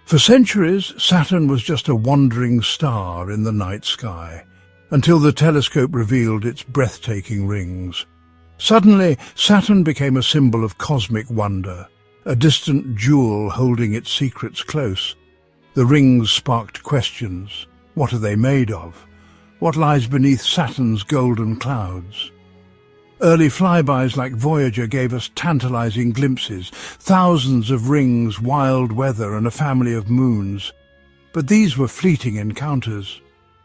For centuries, Saturn was just a wandering star in the night sky, until the telescope revealed its breathtaking rings. Suddenly, Saturn became a symbol of cosmic wonder, a distant jewel holding its secrets close. The rings sparked questions. What are they made of? What lies beneath Saturn's golden clouds? Early flybys like Voyager gave us tantalizing glimpses, thousands of rings, wild weather, and a family of moons. But these were fleeting encounters.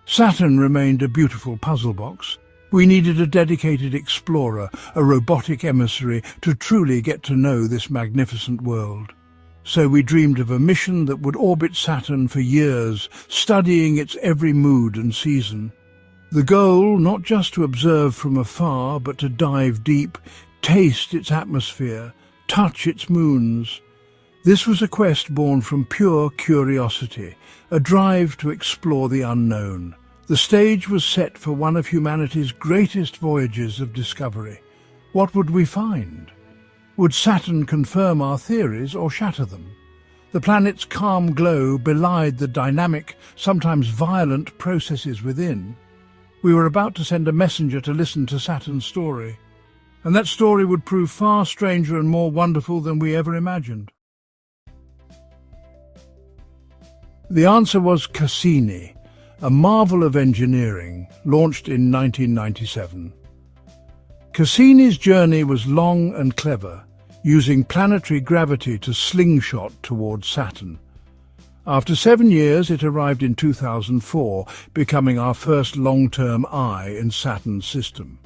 Saturn remained a beautiful puzzle box. We needed a dedicated explorer, a robotic emissary, to truly get to know this magnificent world. So we dreamed of a mission that would orbit Saturn for years, studying its every mood and season. The goal, not just to observe from afar, but to dive deep, taste its atmosphere, touch its moons. This was a quest born from pure curiosity, a drive to explore the unknown. The stage was set for one of humanity's greatest voyages of discovery. What would we find? Would Saturn confirm our theories or shatter them? The planet's calm glow belied the dynamic, sometimes violent processes within. We were about to send a messenger to listen to Saturn's story, and that story would prove far stranger and more wonderful than we ever imagined. The answer was Cassini, a marvel of engineering, launched in 1997. Cassini's journey was long and clever, using planetary gravity to slingshot towards Saturn. After 7 years, it arrived in 2004, becoming our first long-term eye in Saturn's system.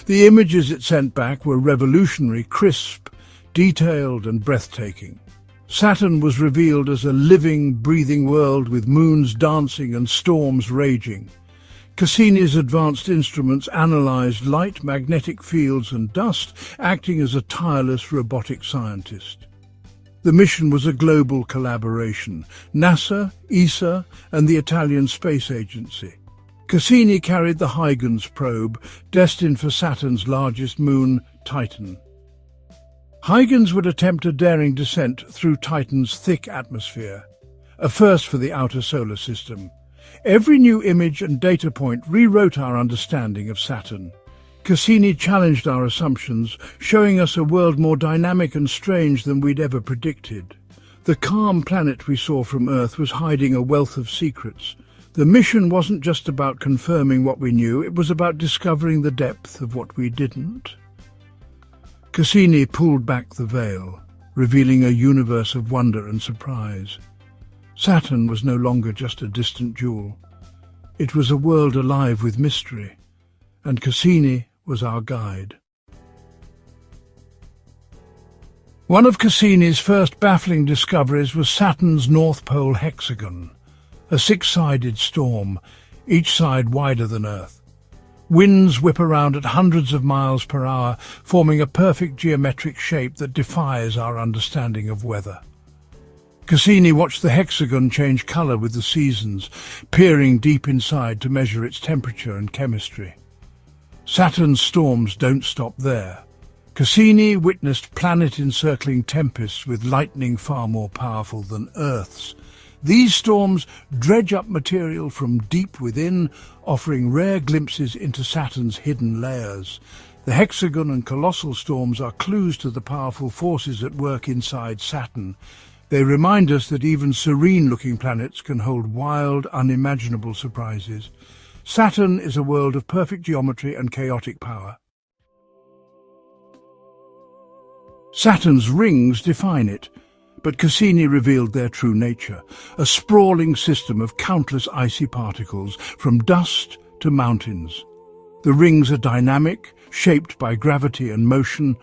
The images it sent back were revolutionary, crisp, detailed and breathtaking. Saturn was revealed as a living, breathing world with moons dancing and storms raging. Cassini's advanced instruments analyzed light, magnetic fields and dust, acting as a tireless robotic scientist. The mission was a global collaboration: NASA, ESA, and the Italian Space Agency. Cassini carried the Huygens probe, destined for Saturn's largest moon, Titan. Huygens would attempt a daring descent through Titan's thick atmosphere, a first for the outer solar system. Every new image and data point rewrote our understanding of Saturn. Cassini challenged our assumptions, showing us a world more dynamic and strange than we'd ever predicted. The calm planet we saw from Earth was hiding a wealth of secrets. The mission wasn't just about confirming what we knew, it was about discovering the depth of what we didn't. Cassini pulled back the veil, revealing a universe of wonder and surprise. Saturn was no longer just a distant jewel. It was a world alive with mystery, and Cassini was our guide. One of Cassini's first baffling discoveries was Saturn's North Pole hexagon, a six-sided storm, each side wider than Earth. Winds whip around at hundreds of miles per hour, forming a perfect geometric shape that defies our understanding of weather. Cassini watched the hexagon change color with the seasons, peering deep inside to measure its temperature and chemistry. Saturn's storms don't stop there. Cassini witnessed planet-encircling tempests with lightning far more powerful than Earth's. These storms dredge up material from deep within, offering rare glimpses into Saturn's hidden layers. The hexagon and colossal storms are clues to the powerful forces at work inside Saturn. They remind us that even serene-looking planets can hold wild, unimaginable surprises. Saturn is a world of perfect geometry and chaotic power. Saturn's rings define it, but Cassini revealed their true nature, a sprawling system of countless icy particles, from dust to mountains. The rings are dynamic, shaped by gravity and motion,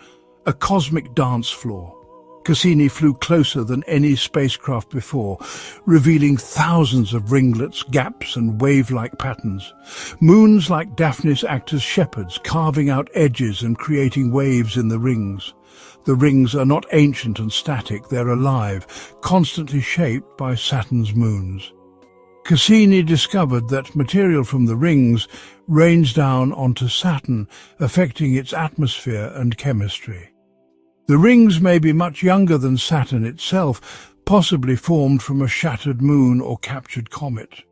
a cosmic dance floor. Cassini flew closer than any spacecraft before, revealing thousands of ringlets, gaps and wave-like patterns. Moons like Daphnis act as shepherds, carving out edges and creating waves in the rings. The rings are not ancient and static, they're alive, constantly shaped by Saturn's moons. Cassini discovered that material from the rings rains down onto Saturn, affecting its atmosphere and chemistry. The rings may be much younger than Saturn itself, possibly formed from a shattered moon or captured comet.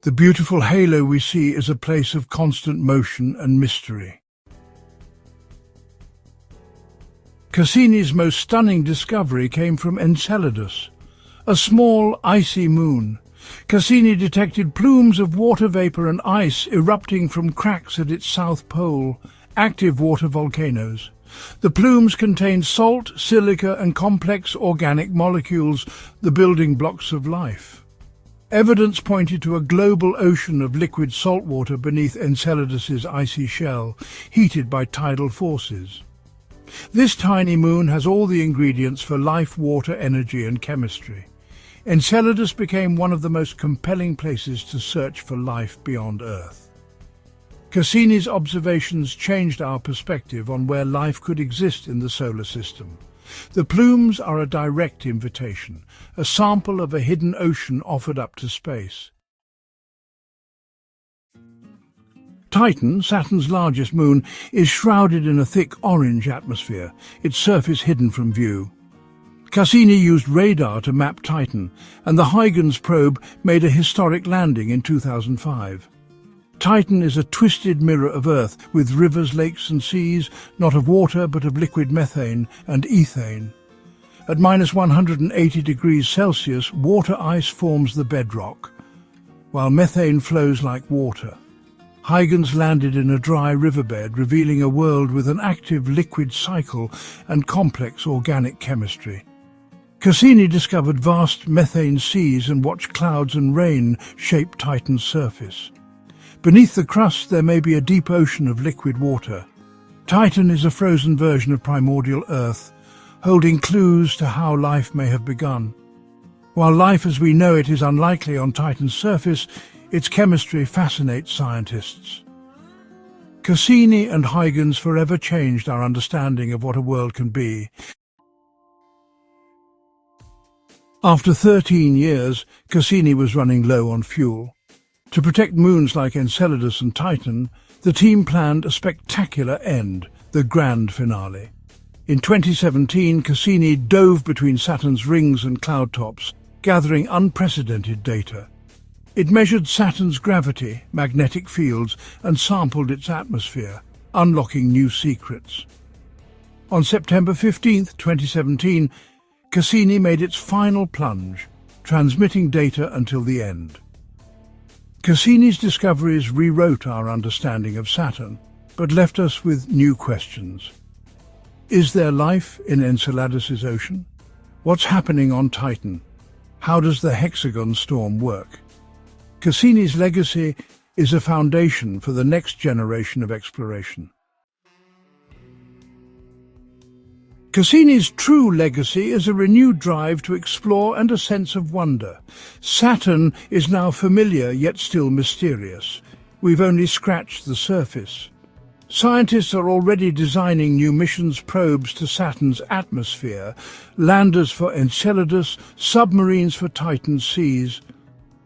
The beautiful halo we see is a place of constant motion and mystery. Cassini's most stunning discovery came from Enceladus, a small, icy moon. Cassini detected plumes of water vapor and ice erupting from cracks at its south pole, active water volcanoes. The plumes contained salt, silica, and complex organic molecules, the building blocks of life. Evidence pointed to a global ocean of liquid salt water beneath Enceladus's icy shell, heated by tidal forces. This tiny moon has all the ingredients for life, water, energy, and chemistry. Enceladus became one of the most compelling places to search for life beyond Earth. Cassini's observations changed our perspective on where life could exist in the solar system. The plumes are a direct invitation, a sample of a hidden ocean offered up to space. Titan, Saturn's largest moon, is shrouded in a thick orange atmosphere, its surface hidden from view. Cassini used radar to map Titan, and the Huygens probe made a historic landing in 2005. Titan is a twisted mirror of Earth, with rivers, lakes and seas, not of water but of liquid methane and ethane. At -180 degrees Celsius, water ice forms the bedrock, while methane flows like water. Huygens landed in a dry riverbed, revealing a world with an active liquid cycle and complex organic chemistry. Cassini discovered vast methane seas and watched clouds and rain shape Titan's surface. Beneath the crust there may be a deep ocean of liquid water. Titan is a frozen version of primordial Earth, holding clues to how life may have begun. While life as we know it is unlikely on Titan's surface, its chemistry fascinates scientists. Cassini and Huygens forever changed our understanding of what a world can be. After 13 years, Cassini was running low on fuel. To protect moons like Enceladus and Titan, the team planned a spectacular end, the grand finale. In 2017, Cassini dove between Saturn's rings and cloud tops, gathering unprecedented data. It measured Saturn's gravity, magnetic fields, and sampled its atmosphere, unlocking new secrets. On September 15, 2017, Cassini made its final plunge, transmitting data until the end. Cassini's discoveries rewrote our understanding of Saturn, but left us with new questions. Is there life in Enceladus's ocean? What's happening on Titan? How does the hexagon storm work? Cassini's legacy is a foundation for the next generation of exploration. Cassini's true legacy is a renewed drive to explore and a sense of wonder. Saturn is now familiar yet still mysterious. We've only scratched the surface. Scientists are already designing new missions, probes to Saturn's atmosphere, landers for Enceladus, submarines for Titan's seas.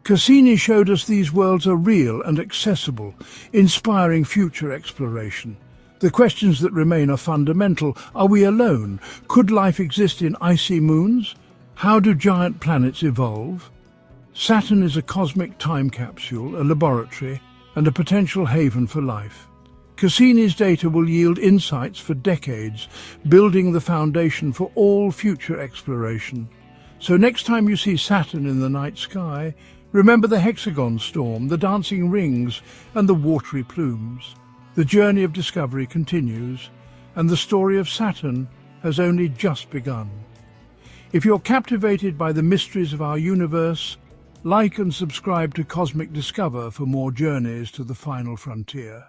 Cassini showed us these worlds are real and accessible, inspiring future exploration. The questions that remain are fundamental. Are we alone? Could life exist in icy moons? How do giant planets evolve? Saturn is a cosmic time capsule, a laboratory, and a potential haven for life. Cassini's data will yield insights for decades, building the foundation for all future exploration. So next time you see Saturn in the night sky, remember the hexagon storm, the dancing rings, and the watery plumes. The journey of discovery continues, and the story of Saturn has only just begun. If you're captivated by the mysteries of our universe, like and subscribe to Cosmic Discover for more journeys to the final frontier.